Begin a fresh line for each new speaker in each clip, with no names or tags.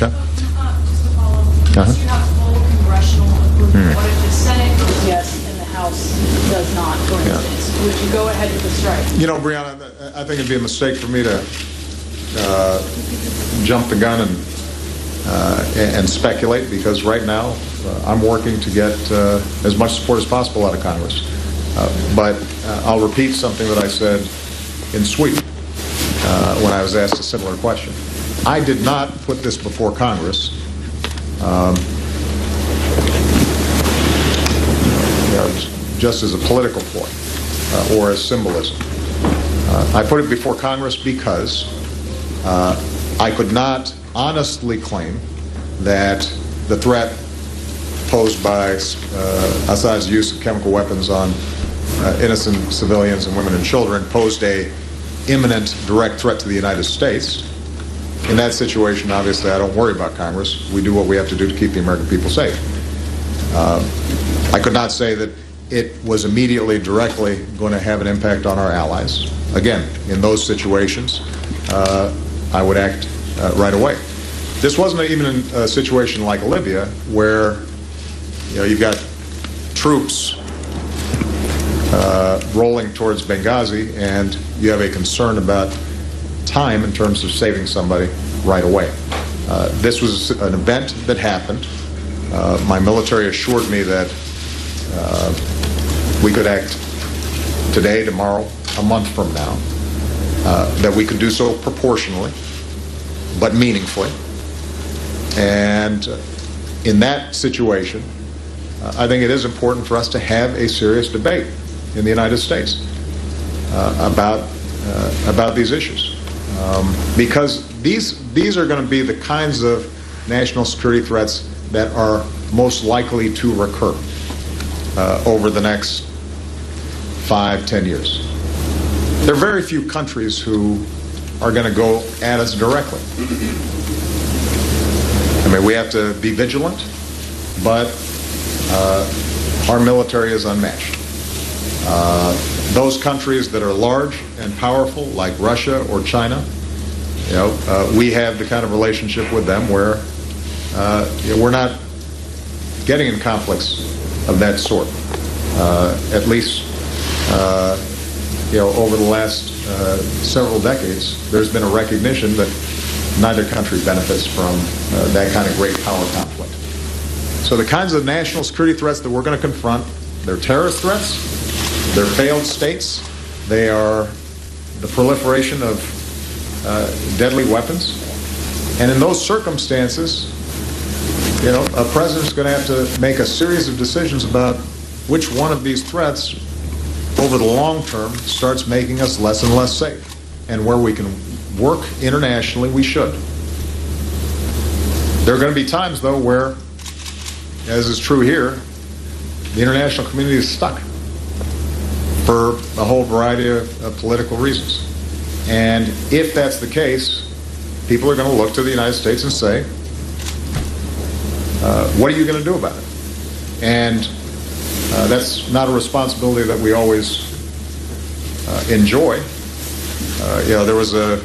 Okay.
Just to follow up,
Uh-huh.
you have full congressional approval. What if the Senate goes yes and the House does not, for instance? Would you go ahead with the strike?
You know, Brianna, I think it'd be a mistake for me to jump the gun and speculate, because right now I'm working to get as much support as possible out of Congress. But I'll repeat something that I said in Sweden when I was asked a similar question. I did not put this before Congress just as a political ploy or as symbolism. I put it before Congress because I could not honestly claim that the threat posed by Assad's use of chemical weapons on innocent civilians and women and children posed a imminent direct threat to the United States. In that situation, obviously, I don't worry about Congress. We do what we have to do to keep the American people safe. I could not say that it was immediately, directly going to have an impact on our allies. Again, in those situations, I would act right away. This wasn't even a situation like Libya, where you've got troops rolling towards Benghazi, and you have a concern about time in terms of saving somebody right away. This was an event that happened. My military assured me that we could act today, tomorrow, a month from now, that we could do so proportionally, but meaningfully. And in that situation, I think it is important for us to have a serious debate in the United States about these issues, because these are going to be the kinds of national security threats that are most likely to recur over the next 5-10 years. There are very few countries who are going to go at us directly. I mean, we have to be vigilant, but our military is unmatched. Those countries that are large and powerful, like Russia or China, we have the kind of relationship with them where we're not getting in conflicts of that sort. At least, over the last several decades, there's been a recognition that neither country benefits from that kind of great power conflict. So the kinds of national security threats that we're going to confront, they're terrorist threats, they're failed states, they are the proliferation of deadly weapons. And in those circumstances, a president's going to have to make a series of decisions about which one of these threats over the long term starts making us less and less safe. And where we can work internationally, we should. There are going to be times, though, where, as is true here, the international community is stuck for a whole variety of political reasons. And if that's the case, people are going to look to the United States and say, what are you going to do about it? And that's not a responsibility that we always enjoy. There was a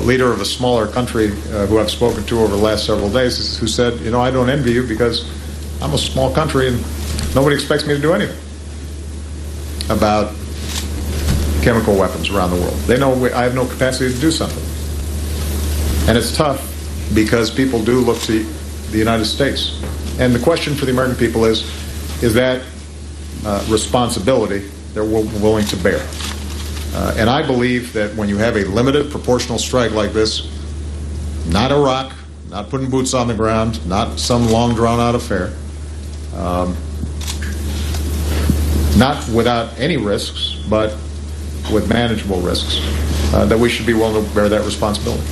leader of a smaller country who I've spoken to over the last several days who said, I don't envy you because I'm a small country and nobody expects me to do anything about chemical weapons around the world. They know I have no capacity to do something. And it's tough because people do look to the United States. And the question for the American people is that responsibility they're willing to bear? And I believe that when you have a limited proportional strike like this, not Iraq, not putting boots on the ground, not some long drawn-out affair, not without any risks, but with manageable risks, that we should be willing to bear that responsibility.